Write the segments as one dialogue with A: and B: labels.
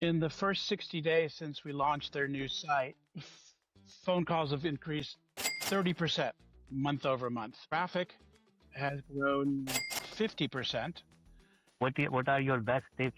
A: In the first 60 days since we launched their new site, phone calls have increased 30% month over month. Traffic has grown 50%.
B: What are your best tips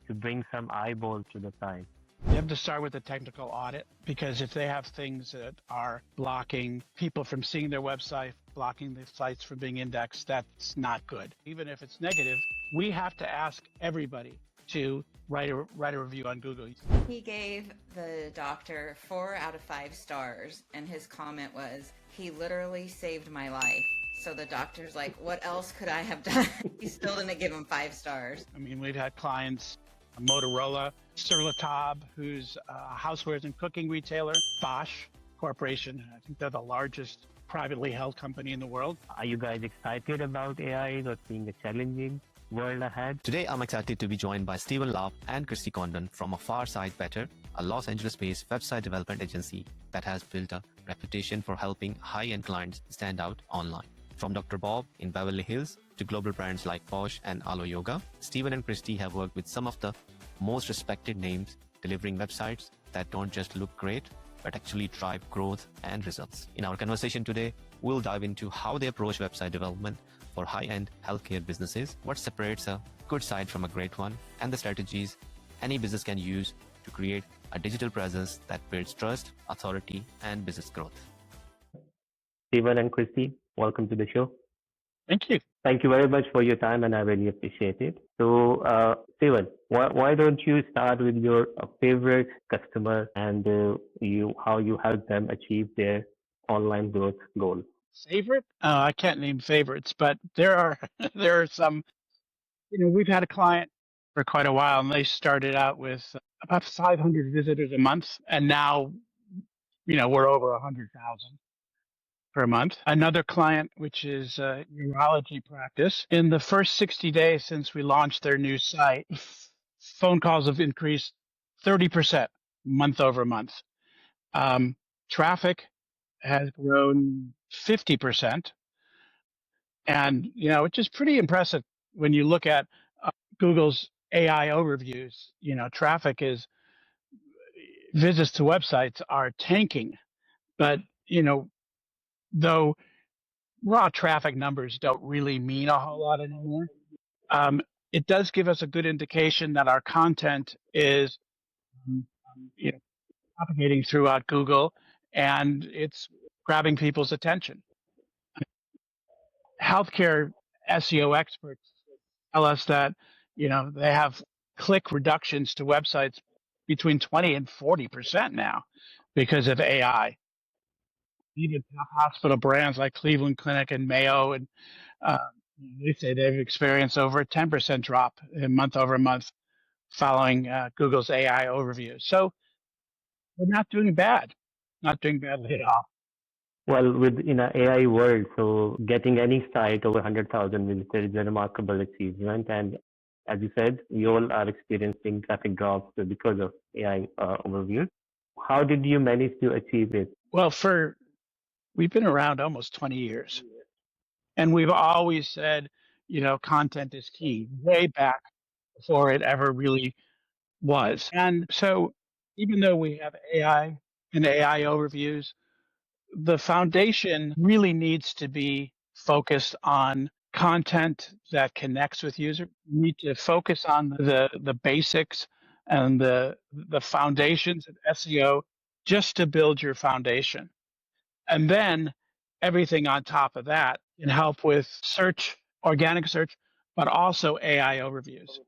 B: to bring some eyeballs to the site?
A: You have to start with a technical audit, because if they have things that are blocking people from seeing their website, blocking the sites from being indexed, that's not good. Even if it's negative, we have to ask everybody to write a review on Google.
C: He gave the doctor 4 out of 5 stars, and his comment was, "He literally saved my life." So the doctor's like, "What else could I have done?" He still didn't give him 5 stars.
A: I mean, we've had clients, Motorola, Surlatab, who's a housewares and cooking retailer, Bosch Corporation. I think they're the largest privately held company in the world.
B: Are you guys excited about AI or seeing a challenging world ahead?
D: Today, I'm excited to be joined by Stephen Laff and Christie Condon from A Far Side Better, a Los Angeles-based website development agency that has built a reputation for helping high-end clients stand out online. From Dr. Bob in Beverly Hills to global brands like Posh and Alo Yoga, Stephen and Christie have worked with some of the most respected names, delivering websites that don't just look great, but actually drive growth and results. In our conversation today, we'll dive into how they approach website development for high-end healthcare businesses, what separates a good site from a great one, and the strategies any business can use to create a digital presence that builds trust, authority, and business growth.
B: Stephen and Christy, welcome to the show.
A: Thank you.
B: Thank you very much for your time, and I really appreciate it. So, Stephen, why don't you start with your favorite customer and how you help them achieve their online growth goal?
A: Favorite? I can't name favorites, but there are there are some. We've had a client for quite a while, and they started out with about 500 visitors a month, and now, we're over 100,000 per month. Another client, which is a urology practice, in the first 60 days since we launched their new site, phone calls have increased 30% month over month. Traffic has grown 50%. And, which is pretty impressive when you look at Google's AI overviews. Traffic visits to websites are tanking, but, though raw traffic numbers don't really mean a whole lot anymore, it does give us a good indication that our content is, propagating throughout Google, and it's grabbing people's attention. Healthcare SEO experts tell us that, they have click reductions to websites between 20 and 40% now because of AI. Even hospital brands like Cleveland Clinic and Mayo, and they say they've experienced over a 10% drop in month over month following Google's AI overview. So we're not doing badly at all.
B: Well, in an AI world, so getting any site over 100,000 visitors is a remarkable achievement. And as you said, you all are experiencing traffic drops because of AI overview. How did you manage to achieve it?
A: Well, we've been around almost 20 years, and we've always said, content is key, way back before it ever really was. And so even though we have AI and AI overviews, the foundation really needs to be focused on content that connects with users. You need to focus on the basics and the foundations of SEO, just to build your foundation. And then everything on top of that can help with search, organic search, but also AI overviews.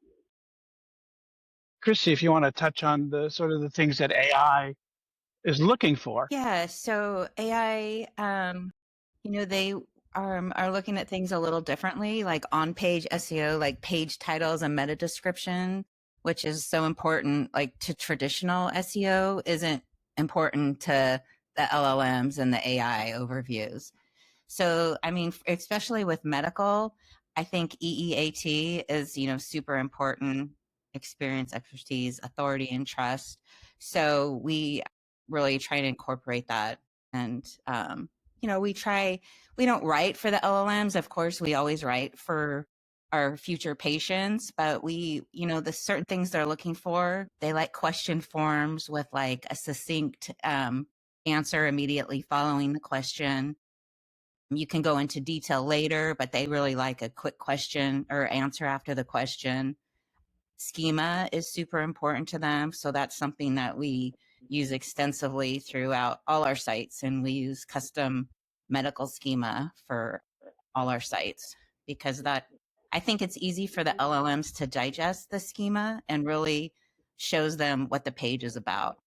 A: Christy, if you want to touch on the sort of the things that AI is looking for.
C: Yeah, so AI, they are looking at things a little differently, like on-page SEO, like page titles and meta description, which is so important, like to traditional SEO isn't important to the LLMs and the AI overviews. So, I mean, especially with medical, I think EEAT is, super important: experience, expertise, authority, and trust. So we really try to incorporate that. And, we don't write for the LLMs. Of course, we always write for our future patients, but we, the certain things they're looking for, they like question forms with like a succinct answer immediately following the question. You can go into detail later, but they really like a quick question or answer after the question. Schema is super important to them. So that's something that we use extensively throughout all our sites. And we use custom medical schema for all our sites because I think it's easy for the LLMs to digest the schema and really shows them what the page is about.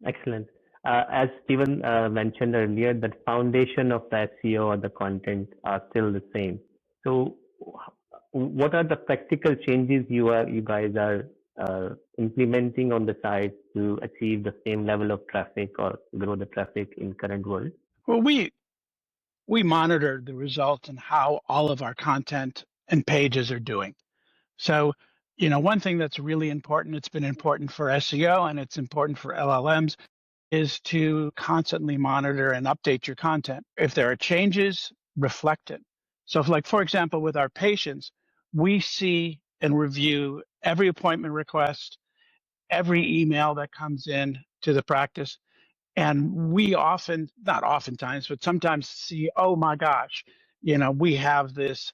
B: Excellent. As Stephen mentioned earlier, the foundation of the SEO or the content are still the same. So, what are the practical changes you guys are implementing on the site to achieve the same level of traffic or grow the traffic in current world?
A: Well, we monitor the results and how all of our content and pages are doing. So, one thing that's really important, it's been important for SEO and it's important for LLMs, is to constantly monitor and update your content. If there are changes, reflect it. So, for example, with our patients, we see and review every appointment request, every email that comes in to the practice. And we often, not oftentimes, but sometimes see, oh my gosh, we have this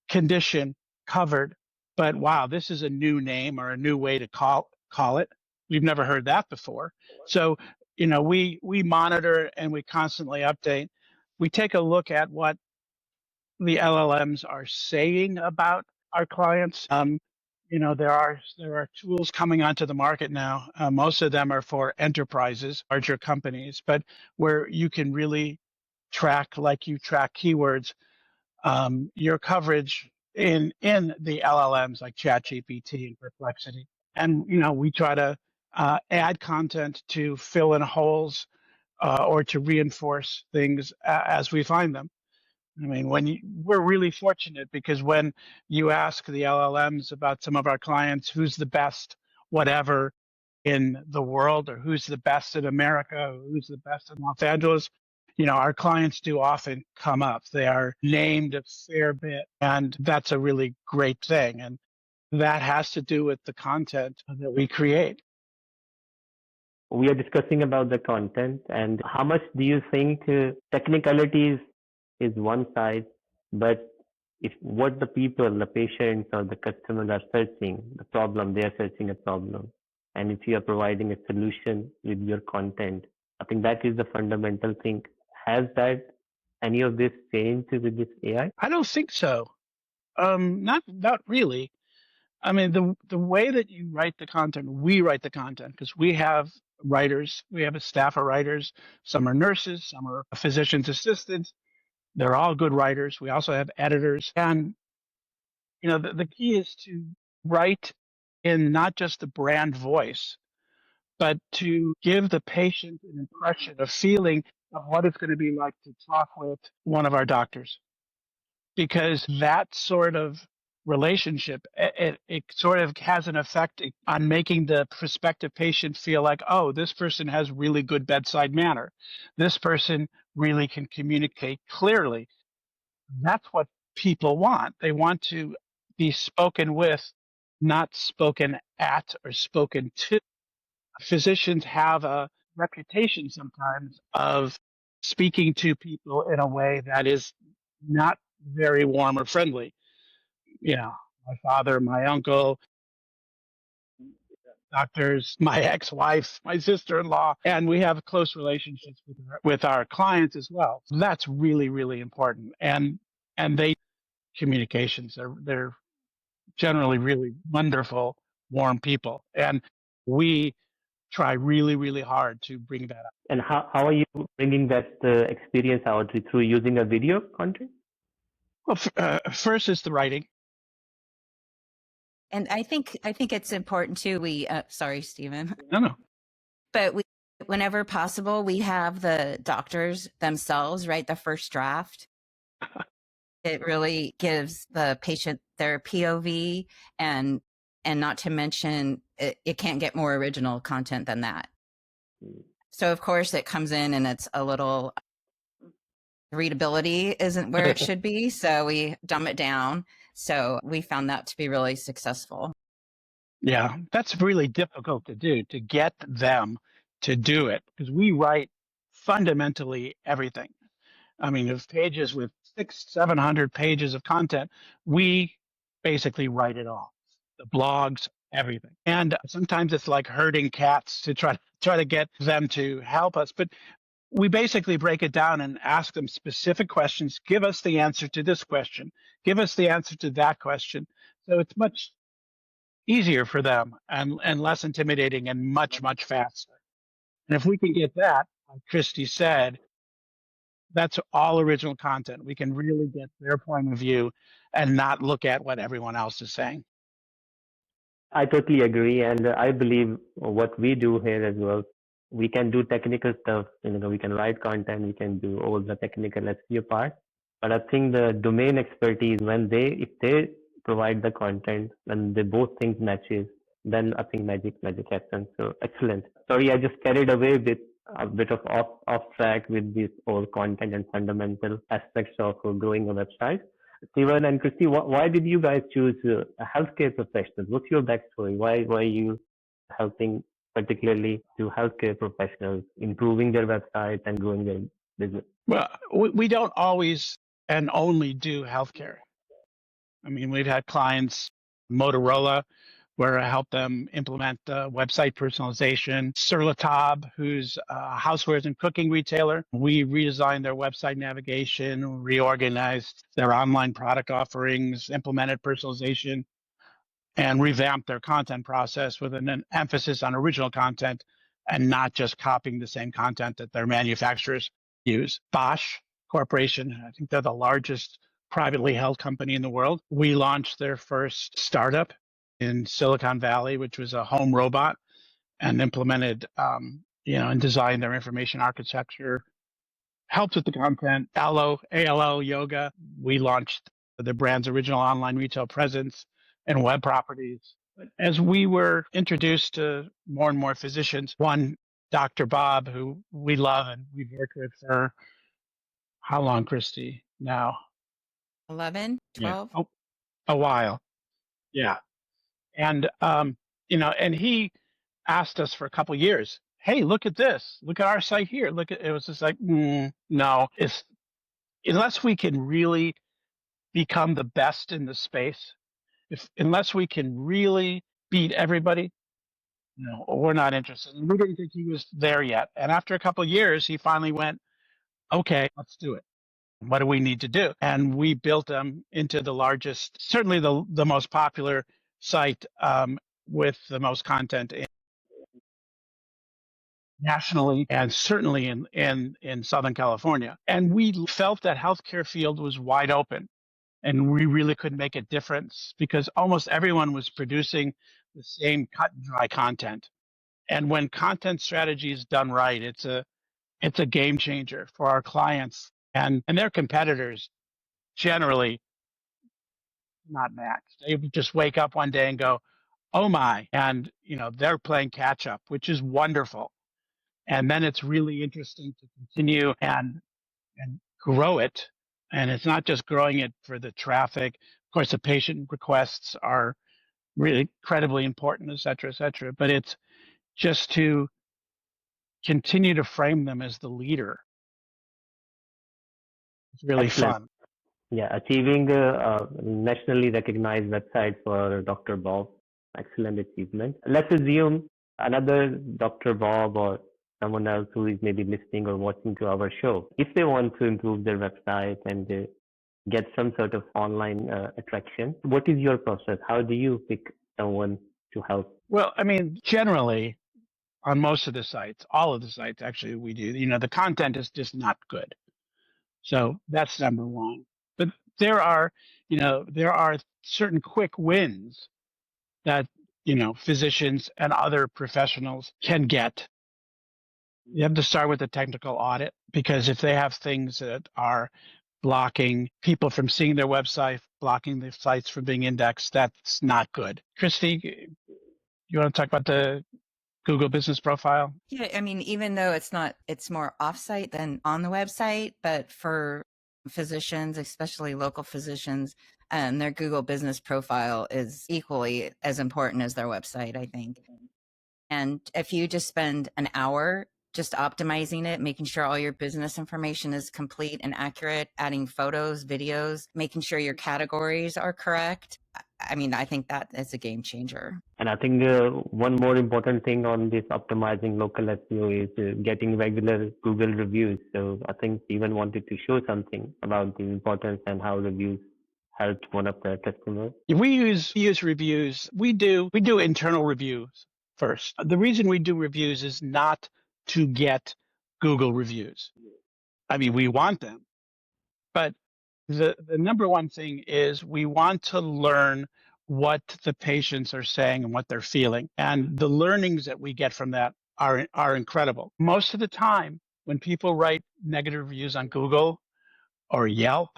A: condition covered, but wow, this is a new name or a new way to call it. We've never heard that before. So, we monitor and we constantly update. We take a look at what the LLMs are saying about our clients. There are tools coming onto the market now. Most of them are for enterprises, larger companies, but where you can really track, like you track keywords, your coverage in the LLMs like ChatGPT and Perplexity. And we try to add content to fill in holes or to reinforce things as we find them. I mean, we're really fortunate because when you ask the LLMs about some of our clients, who's the best, whatever in the world, or who's the best in America, or who's the best in Los Angeles, our clients do often come up. They are named a fair bit, and that's a really great thing. And that has to do with the content that we create.
B: We are discussing about the content and how much do you think technicalities is one side, but if what the people, the patients or the customers are searching, the problem, they are searching a problem. And if you are providing a solution with your content, I think that is the fundamental thing. Has that any of this changed with this AI?
A: I don't think so. Not really. I mean, the way that you write the content, we write the content because we have writers. We have a staff of writers. Some are nurses, some are physician's assistants. They're all good writers. We also have editors. And, the key is to write in not just the brand voice, but to give the patient an impression, a feeling of what it's going to be like to talk with one of our doctors. Because that sort of relationship, it sort of has an effect on making the prospective patient feel like, oh, this person has really good bedside manner. This person really can communicate clearly. That's what people want. They want to be spoken with, not spoken at or spoken to. Physicians have a reputation sometimes of speaking to people in a way that is not very warm or friendly. My father, my uncle, doctors, my ex-wife, my sister-in-law, and we have close relationships with our clients as well. So that's really, really important. And they communications, they're generally really wonderful, warm people. And we try really, really hard to bring that up.
B: And how are you bringing that experience out through using a video content?
A: Well, first is the writing.
C: And I think it's important too. Sorry, Stephen.
A: No.
C: But whenever possible, we have the doctors themselves write the first draft. It really gives the patient their POV, and not to mention it can't get more original content than that. So of course it comes in and it's a little readability isn't where it should be, so we dumb it down. So we found that to be really successful.
A: Yeah, that's really difficult to do, to get them to do it, because we write fundamentally everything. I mean, if pages with 700 pages of content, we basically write it all. The blogs, everything. And sometimes it's like herding cats to try to get them to help us. But we basically break it down and ask them specific questions. Give us the answer to this question. Give us the answer to that question. So it's much easier for them and less intimidating and much, much faster. And if we can get that, like Christie said, that's all original content. We can really get their point of view and not look at what everyone else is saying.
B: I totally agree, and I believe what we do here as well. We can do technical stuff. We can write content. We can do all the technical SEO part. But I think the domain expertise, if they provide the content and they both things matches, then I think magic happens. So excellent. Sorry, I just carried away with a bit of off track with this all content and fundamental aspects of growing a website. Steven and Christy, why did you guys choose healthcare professionals? What's your backstory? Why are you helping particularly to healthcare professionals, improving their websites and growing their business?
A: Well, we don't always and only do healthcare. I mean, we've had clients, Motorola, where I help them implement website personalization. Sur La Table, who's a housewares and cooking retailer. We redesigned their website navigation, reorganized their online product offerings, implemented personalization, and revamped their content process with an emphasis on original content and not just copying the same content that their manufacturers use. Bosch Corporation, I think they're the largest privately held company in the world. We launched their first startup in Silicon Valley, which was a home robot, and implemented, and designed their information architecture, helped with the content. ALO Yoga, we launched the brand's original online retail presence and web properties. But as we were introduced to more and more physicians, one, Dr. Bob, who we love and we've worked with for how long, Christy? Now
C: 11, 12.
A: Yeah. A while. Yeah. And, and he asked us for a couple of years, hey, look at this. Look at our site here. It was just like, no, unless we can really become the best in the space, unless we can really beat everybody, no, we're not interested. And we didn't think he was there yet. And after a couple of years, he finally went, okay, let's do it. What do we need to do? And we built them into the largest, certainly the most popular site with the most content nationally and certainly in Southern California. And we felt that healthcare field was wide open and we really could make a difference because almost everyone was producing the same cut and dry content. And when content strategy is done right, it's a game changer for our clients and their competitors. Generally not match. They just wake up one day and go, oh my, and they're playing catch up, which is wonderful. And then it's really interesting to continue and grow it. And it's not just growing it for the traffic. Of course, the patient requests are really incredibly important, et cetera, but it's just to continue to frame them as the leader. It's really
B: Excellent.
A: fun.
B: Yeah, achieving a nationally recognized website for Dr. Bob. Excellent achievement. Let's assume another Dr. Bob or someone else who is maybe listening or watching to our show, if they want to improve their website and get some sort of online attraction, what is your process? How do you pick someone to help?
A: Well, I mean, generally, on most of the sites, all of the sites actually we do, the content is just not good. So that's number one. But there are certain quick wins that, physicians and other professionals can get. You have to start with a technical audit because if they have things that are blocking people from seeing their website, blocking the sites from being indexed, that's not good. Christy, you want to talk about the Google Business Profile?
C: Yeah, I mean, even though it's more offsite than on the website, but for physicians, especially local physicians, their Google business profile is equally as important as their website, I think. And if you just spend an hour just optimizing it, making sure all your business information is complete and accurate, adding photos, videos, making sure your categories are correct, I mean, I think that is a game changer.
B: And I think one more important thing on this optimizing local SEO is getting regular Google reviews. So I think Stephen wanted to show something about the importance and how reviews helped one of their customers.
A: We use reviews. We do internal reviews first. The reason we do reviews is not to get Google reviews. I mean, we want them, but the number one thing is we want to learn what the patients are saying and what they're feeling. And the learnings that we get from that are incredible. Most of the time when people write negative reviews on Google or Yelp,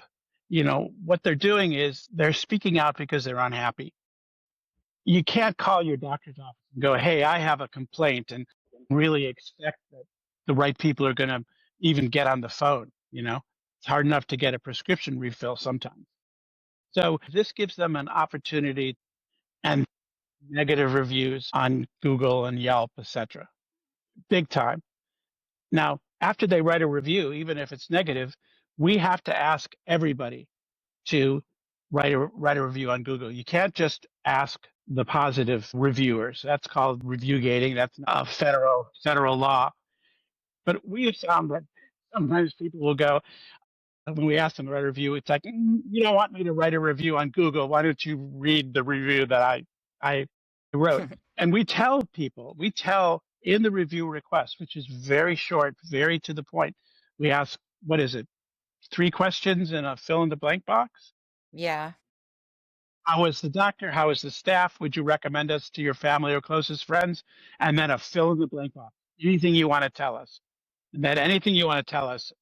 A: what they're doing is they're speaking out because they're unhappy. You can't call your doctor's office and go, hey, I have a complaint, and really expect that the right people are going to even get on the phone. It's hard enough to get a prescription refill sometimes. So this gives them an opportunity, and negative reviews on Google and Yelp, etc. Big time. Now, after they write a review, even if it's negative, we have to ask everybody to write a review on Google. You can't just ask the positive reviewers. That's called review gating. That's a federal law. But we have found that sometimes people will go, when we ask them to write a review, it's like, you don't want me to write a review on Google. Why don't you read the review that I wrote? And we tell people, in the review request, which is very short, very to the point, we ask, what is it? 3 questions in a fill in the blank box?
C: Yeah.
A: How is the doctor? How is the staff? Would you recommend us to your family or closest friends? And then a fill in the blank box. Anything you want to tell us. And that anything you want to tell us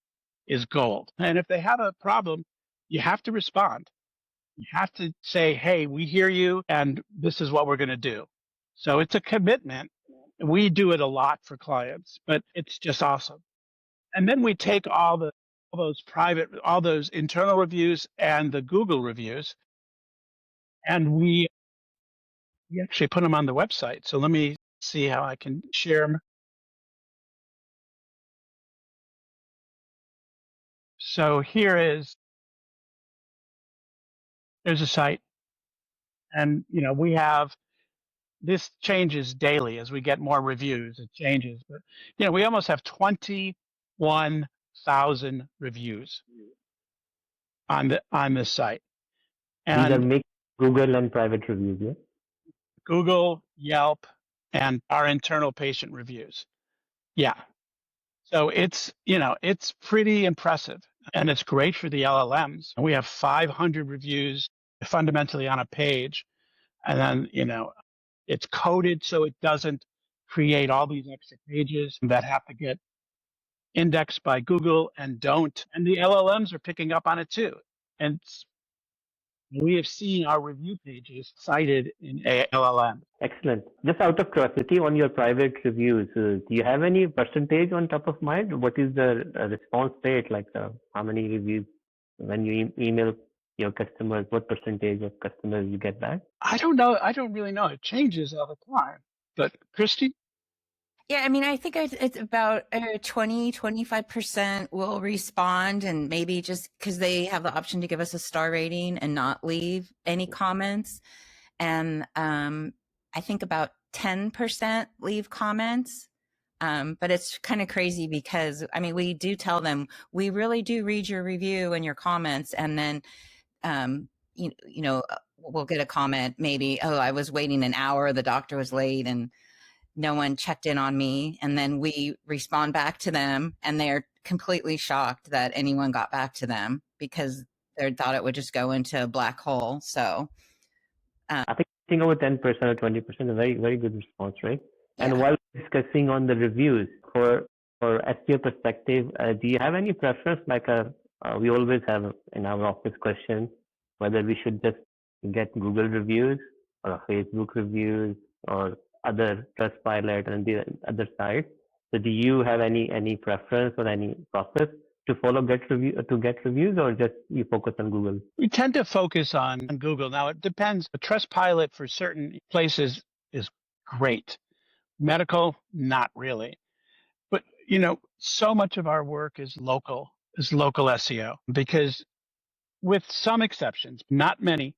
A: is gold. And if they have a problem, you have to respond. You have to say, hey, we hear you, and this is what we're going to do. So it's a commitment. We do it a lot for clients, but it's just awesome. And then we take all those internal reviews and the Google reviews, and we actually put them on the website. So let me see how I can share them. So there's a site, and we have, this changes daily as we get more reviews. It changes, but we almost have 21,000 reviews on this site. And
B: these are mixed Google and private reviews, yeah?
A: Google, Yelp, and our internal patient reviews. Yeah. So it's pretty impressive, and it's great for the LLMs. We have 500 reviews fundamentally on a page, and then it's coded so it doesn't create all these extra pages that have to get indexed by Google and don't. And the LLMs are picking up on it too. And we have seen our review pages cited in LLM.
B: Excellent. Just out of curiosity, on your private reviews, do you have any percentage on top of mind? What is the response rate? Like how many reviews when you email your customers, what percentage of customers you get back?
A: I don't know. I don't really know. It changes all the time. But Christie?
C: Yeah, I mean, I think it's about 20-25% will respond, and maybe just because they have the option to give us a star rating and not leave any comments. And I think about 10% leave comments. But it's kind of crazy because, I mean, we do tell them, we really do read your review and your comments. And then, we'll get a comment, maybe, oh, I was waiting an hour, the doctor was late, and no one checked in on me. And then we respond back to them, and they're completely shocked that anyone got back to them because they thought it would just go into a black hole. So
B: I think over 10% or 20% is a very, very good response, right? Yeah. And while discussing on the reviews, for SEO perspective, do you have any preference? Like we always have in our office question, whether we should just get Google reviews or Facebook reviews or other Trustpilot and the other sites. So do you have any preference or any process to get reviews, or just you focus on Google?
A: We tend to focus on Google. Now, it depends. A Trustpilot for certain places is great. Medical, not really. But, so much of our work is local SEO, because with some exceptions, not many,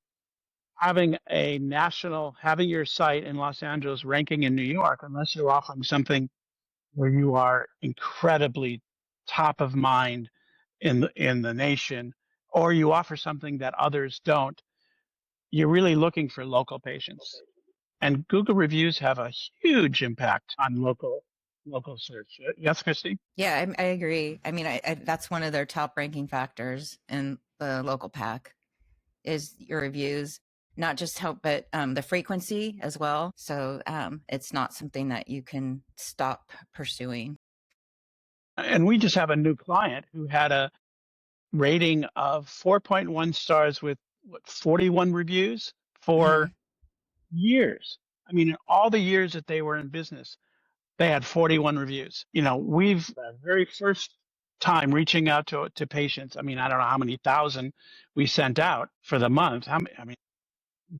A: having your site in Los Angeles ranking in New York, unless you're offering something where you are incredibly top of mind in the nation, or you offer something that others don't, you're really looking for local patients. And Google reviews have a huge impact on local search. Yes, Christie?
C: Yeah, I agree. I mean, that's one of their top ranking factors in the local pack is your reviews, not just help, but the frequency as well. So it's not something that you can stop pursuing.
A: And we just have a new client who had a rating of 4.1 stars with 41 reviews for years. I mean, in all the years that they were in business, they had 41 reviews. We've the very first time reaching out to patients. I mean, I don't know how many thousand we sent out for the month.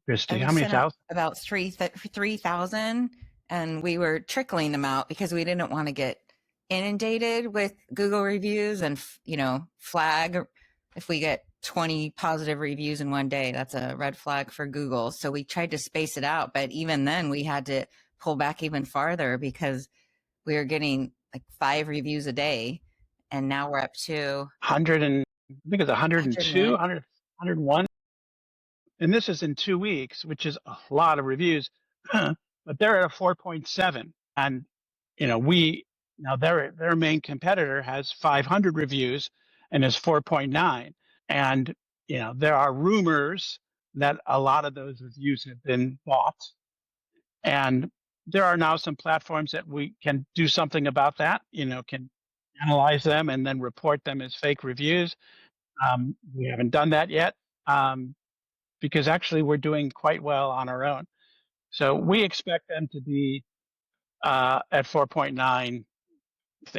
A: Christie,
C: And we
A: how many
C: sent out
A: thousand?
C: about 3,000, and we were trickling them out because we didn't want to get inundated with Google reviews and, flag if we get 20 positive reviews in one day. That's a red flag for Google. So we tried to space it out, but even then we had to pull back even farther because we were getting like 5 reviews a day, and now we're up to
A: 100 and I think it's 102, 100, 101. And this is in 2 weeks, which is a lot of reviews. But they're at a 4.7, and their main competitor has 500 reviews and is 4.9. And there are rumors that a lot of those reviews have been bought, and there are now some platforms that we can do something about that. Can analyze them and then report them as fake reviews. We haven't done that yet. Because actually we're doing quite well on our own. So we expect them to be at 4.9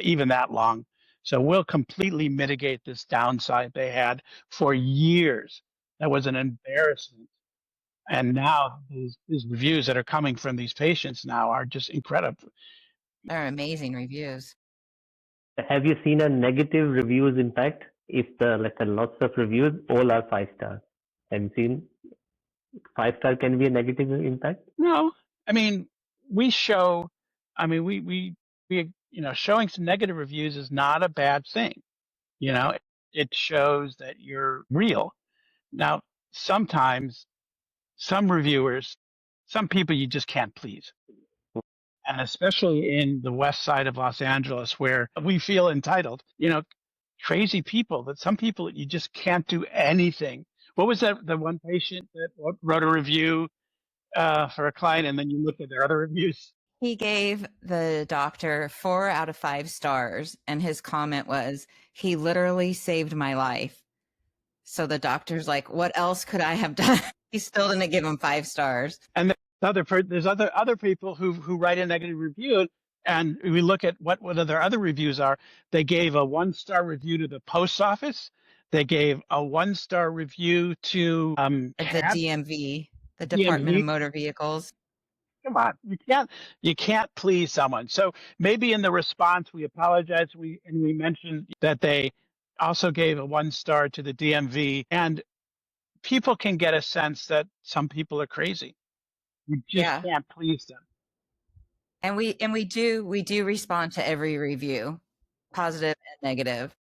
A: even that long. So we'll completely mitigate this downside they had for years. That was an embarrassment. And now these reviews that are coming from these patients now are just incredible.
C: They're amazing reviews.
B: Have you seen a negative reviews impact? If let's say lots of reviews, all are 5 stars. Have you seen 5-star can be a negative impact?
A: No, I mean, we showing some negative reviews is not a bad thing. It shows that you're real. Now, sometimes some people you just can't please. And especially in the west side of Los Angeles, where we feel entitled, crazy people, that some people you just can't do anything. What was that? The one patient that wrote a review for a client, and then you look at their other reviews.
C: He gave the doctor 4 out of 5 stars, and his comment was, "He literally saved my life." So the doctor's like, "What else could I have done?" He still didn't give him 5 stars.
A: And there's other people who write a negative review, and we look at what their other reviews are. They gave a 1-star review to the post office. They gave a 1-star review to
C: the DMV, the Department
A: DMV.
C: of Motor Vehicles.
A: Come on, you can't please someone. So maybe in the response we apologize. We mentioned that they also gave a 1-star to the DMV, and people can get a sense that some people are crazy. You just can't please them.
C: And we do respond to every review, positive and negative.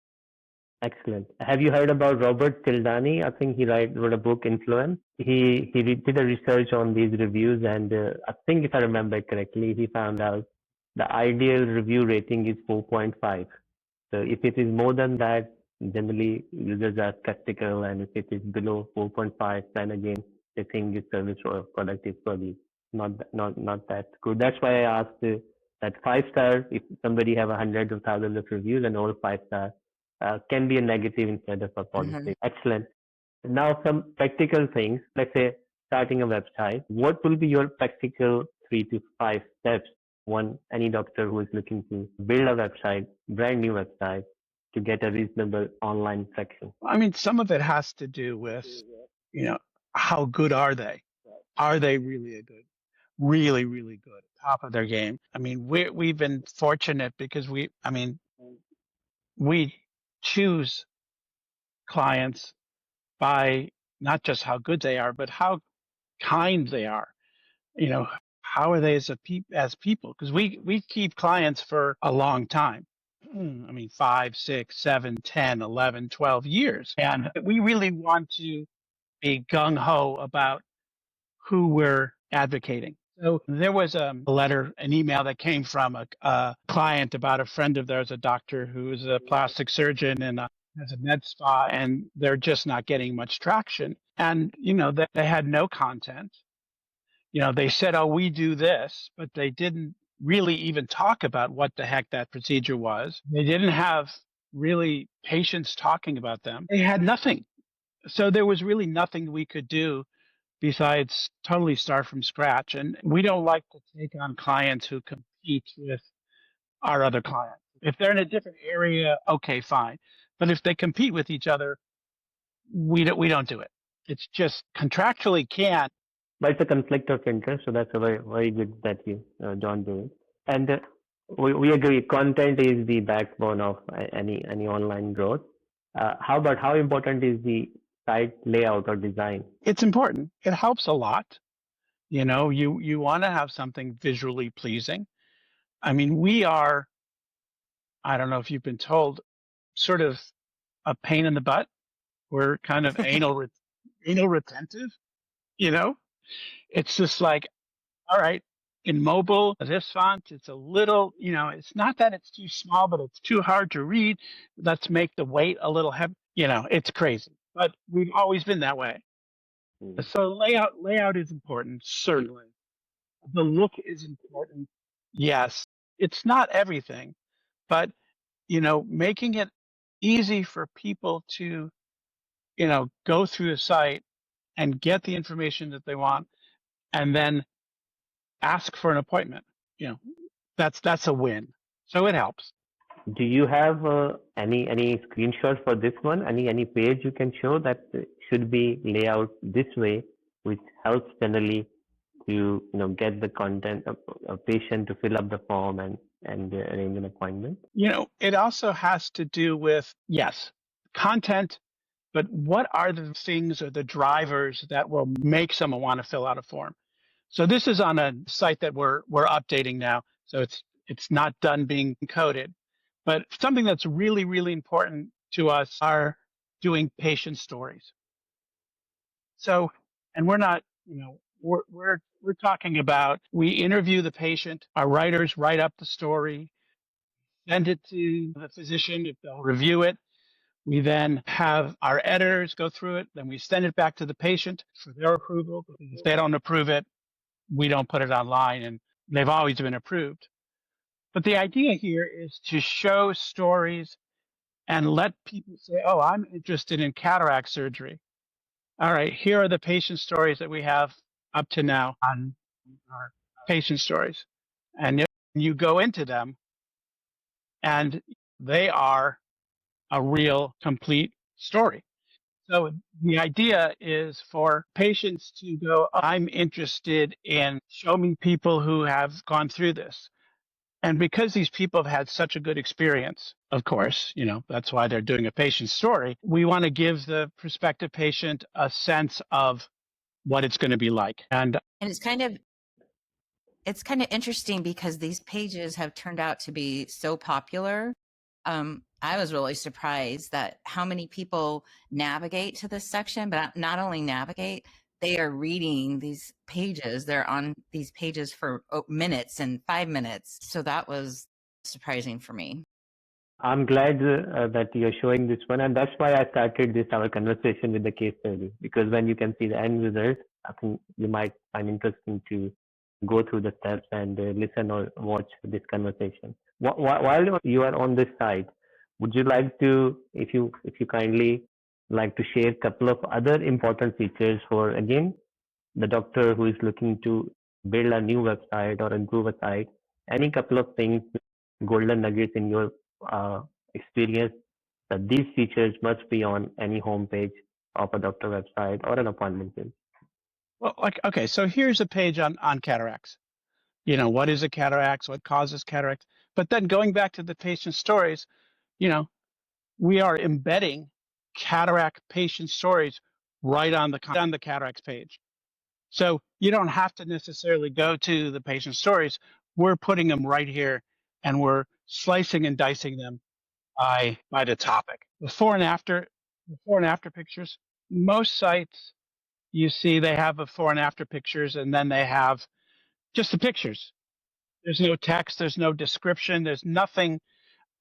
B: Excellent. Have you heard about Robert Cialdini? I think he wrote a book, Influence. He did a research on these reviews, and I think if I remember correctly, he found out the ideal review rating is 4.5. So if it is more than that, generally users are skeptical, and if it is below 4.5, then again they think the service or product is probably not that good. That's why I asked that 5-star. If somebody have 100 or thousands of reviews and all 5-star. Can be a negative instead of a positive. Excellent. Now some practical things. Let's say starting a website. What will be your practical 3 to 5 steps? Any doctor who is looking to build a website, brand new website, to get a reasonable online traction?
A: I mean, some of it has to do with, how good are they? Are they really really, really good, top of their game? I mean, we've been fortunate because we choose clients by not just how good they are, but how kind they are. You know, how are they as people? Because we keep clients for a long time. I mean, 5, 6, 7, 10, 11, 12 years. And we really want to be gung ho about who we're advocating. So there was a letter, an email that came from a client about a friend of theirs, a doctor who is a plastic surgeon and has a med spa, and they're just not getting much traction. And, they had no content. They said, oh, we do this, but they didn't really even talk about what the heck that procedure was. They didn't have really patients talking about them. They had nothing. So there was really nothing we could do besides totally start from scratch. And we don't like to take on clients who compete with our other clients. If they're in a different area, okay, fine. But if they compete with each other, we don't do it. It's just contractually can't.
B: But it's a conflict of interest, so that's a very, very good that you don't do it. And we agree, content is the backbone of any online growth. How important is the site layout or design?
A: It's important. It helps a lot. You want to have something visually pleasing. I mean, we are, I don't know if you've been told, sort of a pain in the butt. We're kind of anal retentive, you know? It's just like, all right, in mobile, this font, it's a little, it's not that it's too small, but it's too hard to read. Let's make the weight a little heavy. It's crazy, but we've always been that way.
B: Mm.
A: So layout is important, certainly. The look is important. Yes, it's not everything, but, making it easy for people to, go through the site and get the information that they want and then ask for an appointment. That's a win. So it helps.
B: Do you have any screenshot for this one? Any page you can show that should be layout this way, which helps generally to get the content a patient to fill up the form and arrange an appointment?
A: It also has to do with, yes, content, but what are the things or the drivers that will make someone want to fill out a form? So this is on a site that we're updating now. So it's not done being coded, but something that's really, really important to us are doing patient stories. So, and we're not, we're talking about, we interview the patient, our writers write up the story, send it to the physician if they'll review it. We then have our editors go through it. Then we send it back to the patient for their approval. If they don't approve it, we don't put it online, and they've always been approved. But the idea here is to show stories and let people say, oh, I'm interested in cataract surgery. All right, here are the patient stories that we have up to now on our patient stories. And you go into them, and they are a real complete story. So the idea is for patients to go, I'm interested in, show me people who have gone through this. And because these people have had such a good experience, of course, that's why they're doing a patient story. We want to give the prospective patient a sense of what it's going to be like. And
C: it's kind of interesting because these pages have turned out to be so popular. I was really surprised that how many people navigate to this section, but not only navigate, they are reading these pages. They're on these pages for minutes and 5 minutes. So that was surprising for me.
B: I'm glad that you're showing this one, and that's why I started our conversation with the case study, because when you can see the end result, I think you might find interesting to go through the steps and listen or watch this conversation. While you are on this site, would you like to, if you kindly like to share a couple of other important features for, again, the doctor who is looking to build a new website or improve a site, any couple of things, golden nuggets in your experience that these features must be on any homepage of a doctor website or an appointment page?
A: Well, okay, so here's a page on cataracts. What is a cataract? What causes cataracts? But then going back to the patient stories, you know, we are embedding cataract patient stories right on the cataracts page. So you don't have to necessarily go to the patient stories. We're putting them right here, and we're slicing and dicing them by the topic. Before and after pictures. Most sites you see they have before and after pictures, and then they have just the pictures. There's no text, there's no description, there's nothing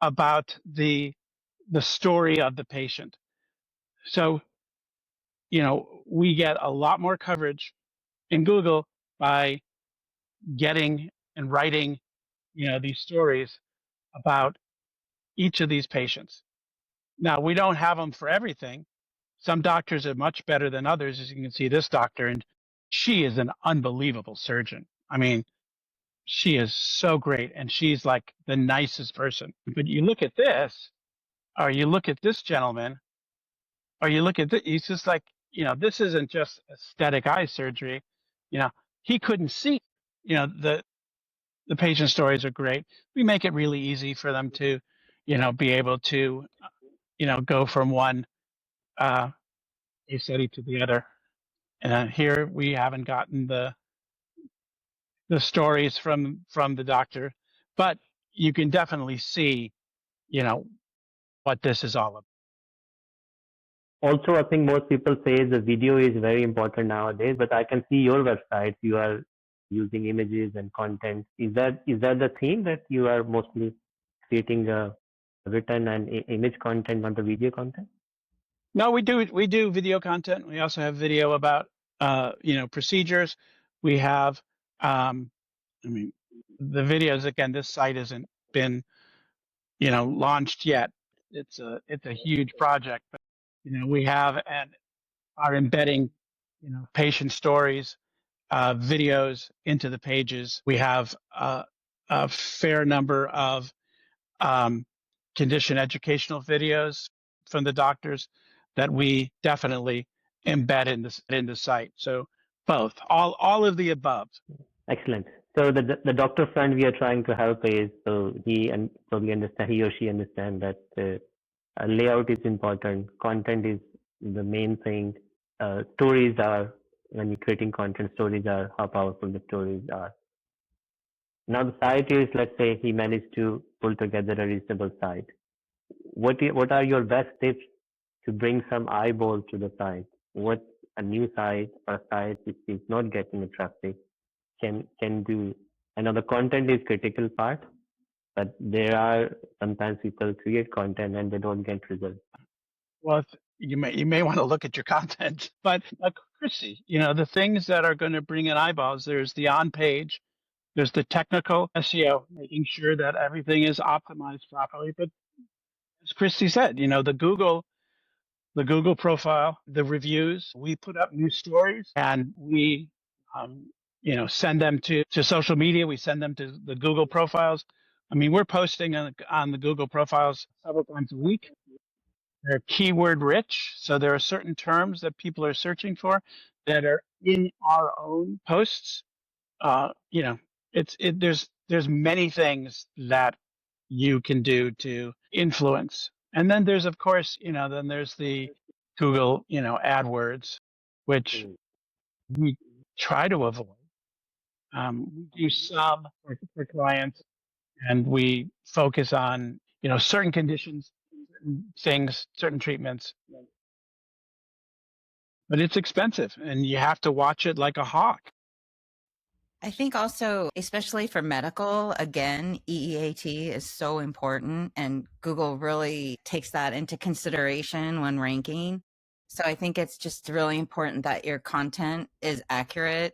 A: about the story of the patient. So, we get a lot more coverage in Google by getting and writing, these stories about each of these patients. Now, we don't have them for everything. Some doctors are much better than others, as you can see this doctor, and she is an unbelievable surgeon. I mean, she is so great, and she's like the nicest person. But you look at this, or you look at this gentleman, or you look at this, he's just like, this isn't just aesthetic eye surgery. He couldn't see. The patient stories are great. We make it really easy for them to, be able to, go from one case study to the other. And here we haven't gotten the stories from the doctor, but you can definitely see, what this is all about.
B: Also, I think most people say the video is very important nowadays, but I can see your website. You are using images and content. Is that the theme that you are mostly creating written and image content, not the video content?
A: No, we do video content. We also have video about procedures. We have the videos. Again, this site hasn't been launched yet. It's a huge project, but we have and are embedding patient stories, videos into the pages. We have a fair number of condition educational videos from the doctors that we definitely embed in the site. So both, all of the above.
B: Excellent. So the doctor friend we are trying to help is so he or she understand that layout is important, content is the main thing. Stories are, when you're creating content, stories are how powerful the stories are. Now the site is, let's say he managed to pull together a reasonable site. What are your best tips to bring some eyeball to the site? What a new site or a site which is not getting the traffic can do? I know the content is critical part, but there are sometimes people create content and they don't get results.
A: Well, you may want to look at your content, but Christie, the things that are going to bring in eyeballs. There's the on page, there's the technical SEO, making sure that everything is optimized properly. But as Christie said, the Google profile, the reviews. We put up new stories and we, send them to social media. We send them to the Google profiles. I mean, we're posting on the Google profiles several times a week. They're keyword rich. So there are certain terms that people are searching for that are in our own posts. There's many things that you can do to influence. And then there's, of course, then there's the Google, AdWords, which we try to avoid. We do some for clients, and we focus on, certain conditions, certain things, certain treatments. But it's expensive, and you have to watch it like a hawk.
C: I think also, especially for medical, again, EEAT is so important, and Google really takes that into consideration when ranking. So I think it's just really important that your content is accurate.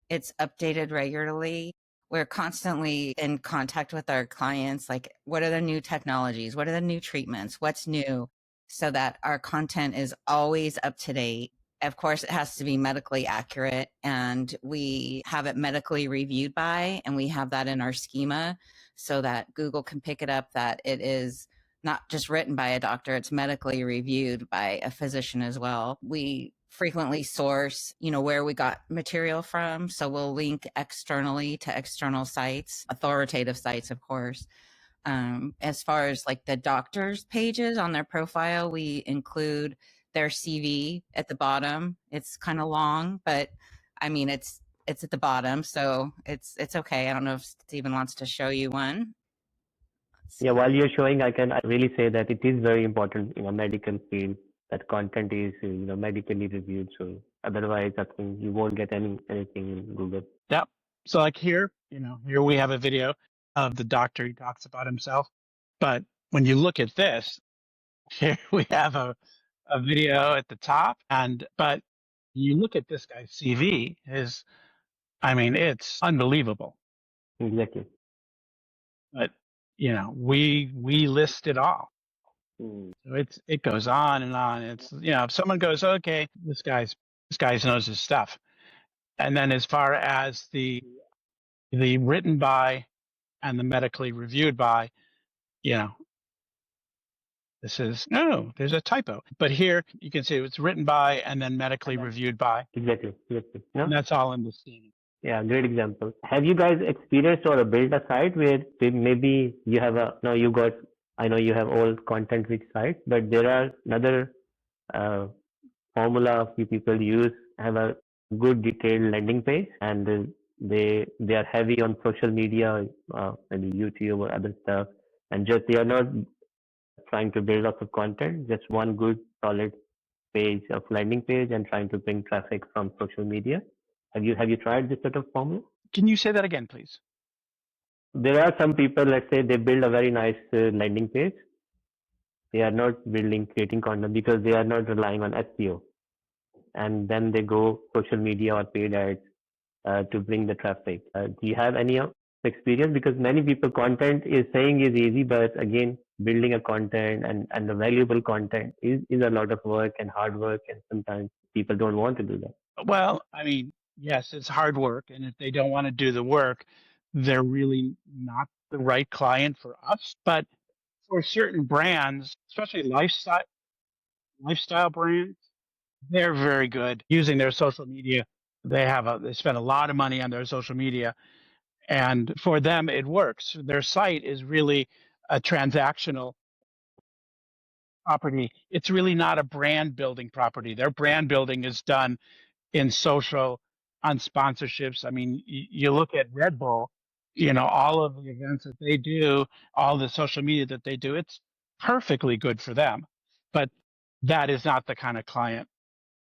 C: It's updated regularly. We're constantly in contact with our clients. Like, what are the new technologies? What are the new treatments? What's new? So that our content is always up to date. Of course, it has to be medically accurate, and we have it medically reviewed by, and we have that in our schema so that Google can pick it up that it is not just written by a doctor, it's medically reviewed by a physician as well. We frequently source, where we got material from. So we'll link externally to external sites, authoritative sites, of course. As far as like the doctor's pages on their profile, we include their CV at the bottom. It's kind of long, but I mean, it's at the bottom, so it's okay. I don't know if Stephen wants to show you one.
B: Yeah, while you're showing, I can really say that it is very important in a medical field that content is medically reviewed. So otherwise, I think you won't get anything in Google.
A: Yep. So like here we have a video of the doctor. He talks about himself. But when you look at this, here we have a video at the top. But you look at this guy's CV, it's unbelievable.
B: Exactly.
A: But we list it all. So it goes on and on. It's if someone goes, okay, this guy knows his stuff. And then as far as the written by and the medically reviewed by, this is there's a typo. But here you can see it's written by and then medically reviewed by.
B: Exactly. No?
A: And that's all in the scene.
B: Yeah, great example. Have you guys experienced or built a site where maybe you have I know you have all content rich sites, but there are another formula few people use, have a good detailed landing page, and they are heavy on social media, maybe YouTube or other stuff, and just they are not trying to build lots of content, just one good solid page of landing page and trying to bring traffic from social media. Have you tried this sort of formula?
A: Can you say that again, please?
B: There are some people, let's say they build a very nice landing page. They are not creating content because they are not relying on SEO. And then they go social media or paid ads to bring the traffic. Do you have any experience? Because many people content is easy, but again, building a content and the valuable content is a lot of work and hard work. And sometimes people don't want to do that.
A: Well, yes, it's hard work. And if they don't want to do the work, they're really not the right client for us. But for certain brands, especially lifestyle brands, they're very good using their social media. They spend a lot of money on their social media, and for them it works. Their site is really a transactional property. It's really not a brand building property. Their brand building is done in social, on sponsorships. You look at Red Bull, all of the events that they do, all the social media that they do, it's perfectly good for them. But that is not the kind of client.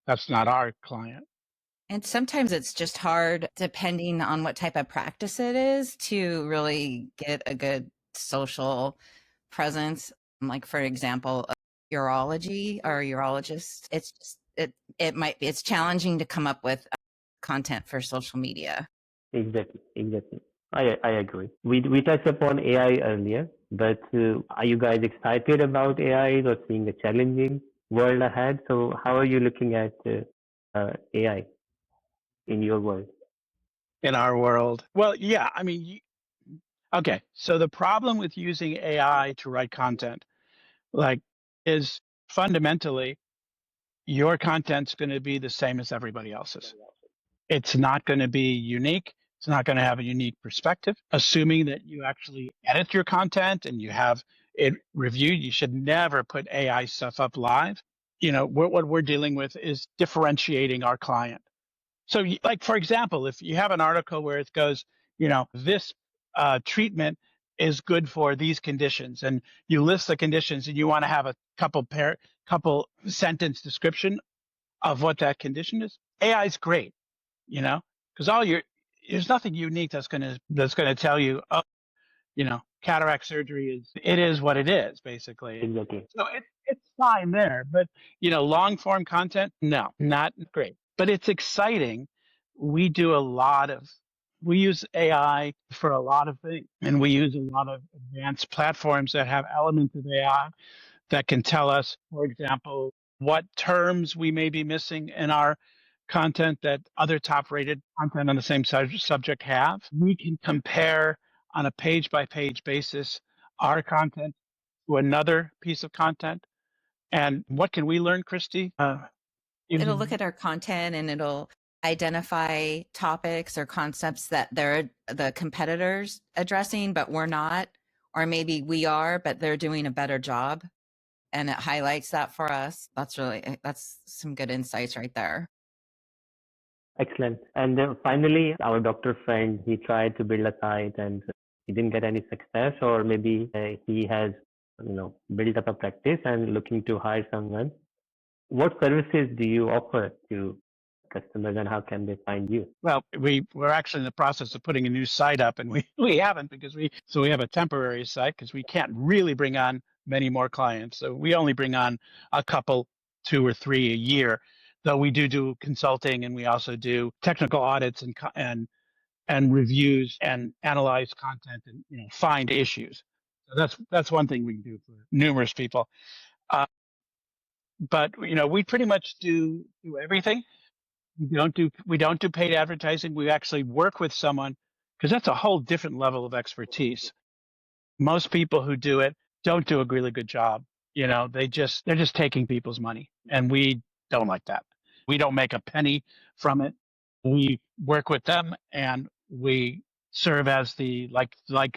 A: That's not our client.
C: And sometimes it's just hard, depending on what type of practice it is, to really get a good social presence. Like, for example, urology or urologist, it's challenging to come up with content for social media.
B: Exactly. I agree. We touched upon AI earlier, but are you guys excited about AI or seeing a challenging world ahead? So how are you looking at AI in your world?
A: In our world? Well, yeah, okay. So the problem with using AI to write content, is fundamentally your content's going to be the same as everybody else's. It's not going to be unique. It's not going to have a unique perspective. Assuming that you actually edit your content and you have it reviewed, you should never put AI stuff up live. What we're dealing with is differentiating our client. So, for example, if you have an article where it goes, this treatment is good for these conditions, and you list the conditions, and you want to have a couple sentence description of what that condition is, AI is great, because there's nothing unique that's gonna tell you, oh, cataract surgery is what it is, basically.
B: Exactly.
A: So it's fine there, but long form content, no, not great. But it's exciting. We use AI for a lot of things, and we use a lot of advanced platforms that have elements of AI that can tell us, for example, what terms we may be missing in our content that other top rated content on the same subject have. We can compare on a page by page basis our content to another piece of content. And what can we learn, Christie?
C: It'll look at our content and it'll identify topics or concepts that the competitors addressing, but we're not, or maybe we are, but they're doing a better job. And it highlights that for us. That's some good insights right there.
B: Excellent. And finally, our doctor friend, he tried to build a site and he didn't get any success, or maybe he has, built up a practice and looking to hire someone. What services do you offer to customers and how can they find you?
A: Well, we're actually in the process of putting a new site up, and we haven't because we have a temporary site because we can't really bring on many more clients. So we only bring on a couple, 2 or 3 a year, though we do consulting, and we also do technical audits and reviews and analyze content and find issues. So that's one thing we can do for numerous people. But we pretty much do everything. We don't do paid advertising. We actually work with someone because that's a whole different level of expertise. Most people who do it don't do a really good job. They're just taking people's money, and we don't like that. We don't make a penny from it. We work with them, and we serve as the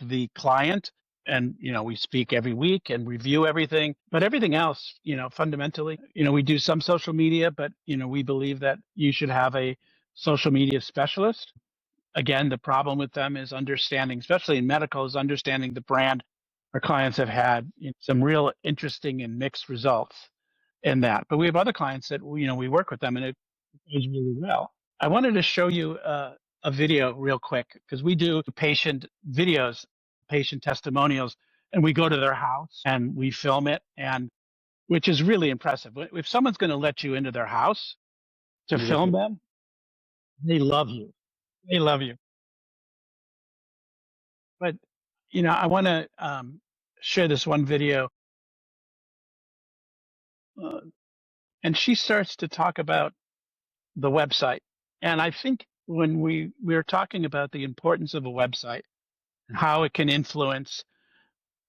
A: the client, and we speak every week and review everything. But everything else, fundamentally, we do some social media, but we believe that you should have a social media specialist. Again, the problem with them is understanding, especially in medical, is understanding the brand. Our clients have had some real interesting and mixed results in that. But we have other clients that we work with them, and it goes really well. I wanted to show you a video real quick because we do patient videos, patient testimonials, and we go to their house and we film it, and which is really impressive. If someone's going to let you into their house to film them, they love you. They love you. But I want to share this one video, and she starts to talk about the website. And I think when we were talking about the importance of a website and how it can influence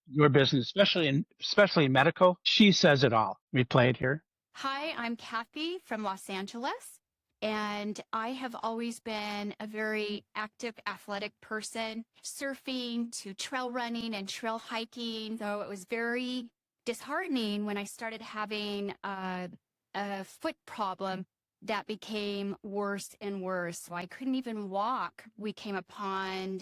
A: your business, especially in medical, she says it all. We play it here.
E: Hi, I'm Kathy from Los Angeles, and I have always been a very active, athletic person, surfing to trail running and trail hiking. So it was very disheartening when I started having a foot problem that became worse and worse. So I couldn't even walk. We came upon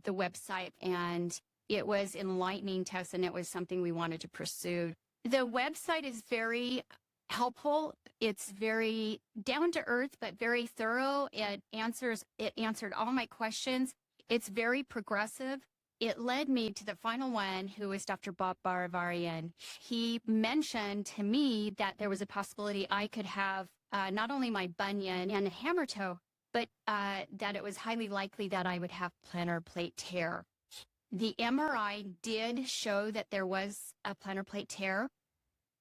E: the website, and it was enlightening to us, and it was something we wanted to pursue. The website is very helpful. It's very down to earth, but very thorough. It answered all my questions. It's very progressive. It led me to the final one, who is Dr. Bob Baravarian. He mentioned to me that there was a possibility I could have not only my bunion and a hammer toe, but that it was highly likely that I would have plantar plate tear. The MRI did show that there was a plantar plate tear.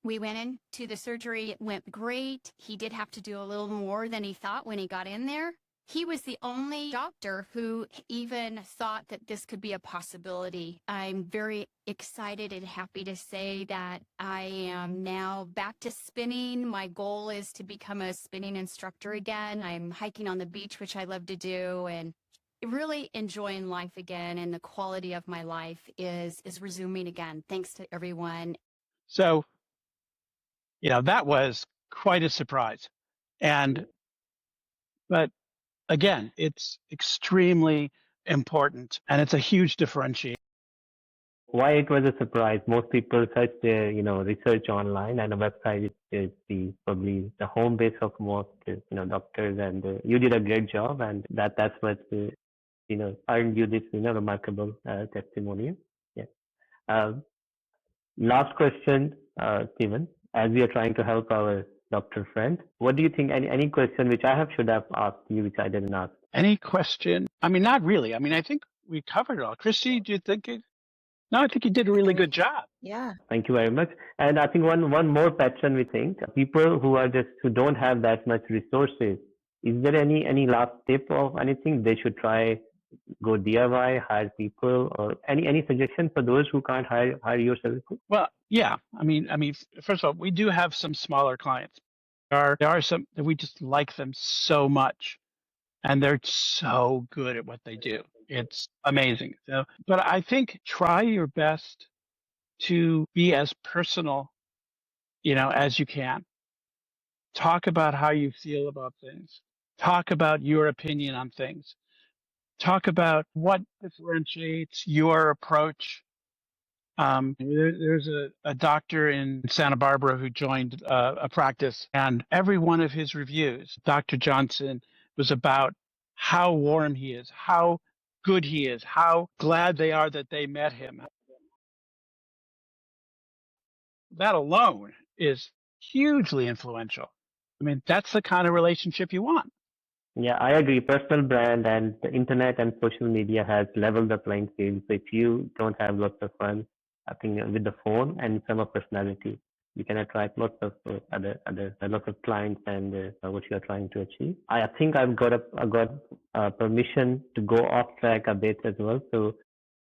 E: We went into the surgery. It went great. He did have to do a little more than he thought when he got in there. He was the only doctor who even thought that this could be a possibility. I'm very excited and happy to say that I am now back to spinning. My goal is to become a spinning instructor again. I'm hiking on the beach, which I love to do, and really enjoying life again, and the quality of my life is resuming again. Thanks to everyone.
A: So, that was quite a surprise. But again, it's extremely important, and it's a huge differentiator.
B: Why it was a surprise? Most people search their, research online, and a website is probably the home base of most, doctors. And you did a great job, and that's what earned you this, remarkable testimonial. Yeah. Last question, Stephen. As we are trying to help our doctor friend, what do you think? Any question which should have asked you, which I didn't ask?
A: Any question? I mean, not really. I mean, I think we covered it all. Christie, do you think it? No, I think you did a really good job.
C: Yeah.
B: Thank you very much. And I think one more pattern we think, people who don't have that much resources, is there any last tip of anything they should try go DIY, hire people, or any suggestions for those who can't hire your services?
A: Well, yeah. First of all, we do have some smaller clients. There are some that we just like them so much, and they're so good at what they do. It's amazing. So, but I think try your best to be as personal, as you can. Talk about how you feel about things. Talk about your opinion on things. Talk about what differentiates your approach. There's a doctor in Santa Barbara who joined a practice, and every one of his reviews, Dr. Johnson, was about how warm he is, how good he is, how glad they are that they met him. That alone is hugely influential. I mean, that's the kind of relationship you want.
B: Yeah, I agree. Personal brand and the internet and social media has leveled the playing field. So if you don't have lots of fun, I think with the phone and some of personality, you can attract lots of lots of clients and what you are trying to achieve. I think I got permission to go off track a bit as well. So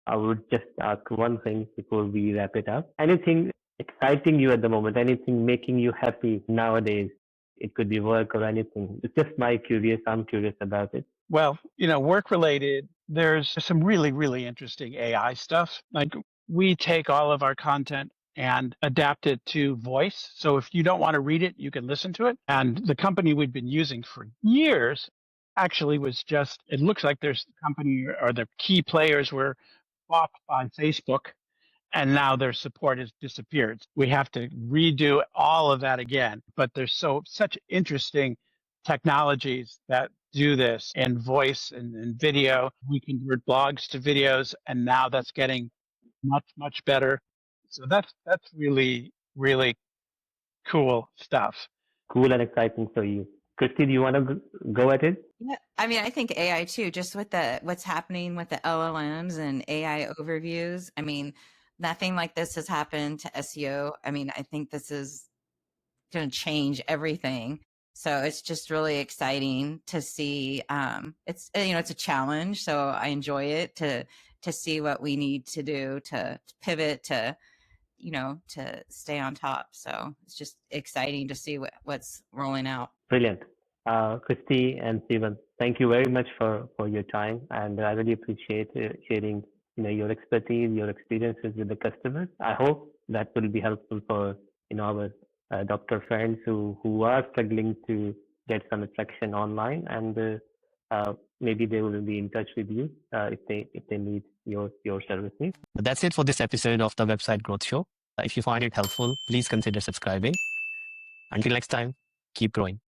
B: I would just ask one thing before we wrap it up. Anything exciting you at the moment? Anything making you happy nowadays? It could be work or anything. It's just I'm curious about it.
A: Well, work related, there's some really, really interesting AI stuff. Like we take all of our content and adapt it to voice. So if you don't want to read it, you can listen to it. And the company we've been using for years actually it looks like there's the company or the key players were bought by Facebook, and now their support has disappeared. We have to redo all of that again. But there's such interesting technologies that do this in voice and in video. We convert blogs to videos, and now that's getting much, much better. So that's really, really cool stuff.
B: Cool and exciting for you. Christy, do you want to go at it?
C: Yeah, I mean, I think AI too, just with what's happening with the LLMs and AI overviews. I mean, nothing like this has happened to SEO. I mean, I think this is going to change everything. So it's just really exciting to see. It's it's a challenge, so I enjoy it to see what we need to do to pivot to to stay on top. So it's just exciting to see what's rolling out.
B: Brilliant. Christy and Steven, thank you very much for your time, and I really appreciate sharing your expertise, your experiences with the customers. I hope that will be helpful for our doctor friends who are struggling to get some attraction online, and maybe they will be in touch with you if they need your services.
D: That's it for this episode of the Website Growth Show. If you find it helpful, please consider subscribing. Until next time, keep growing.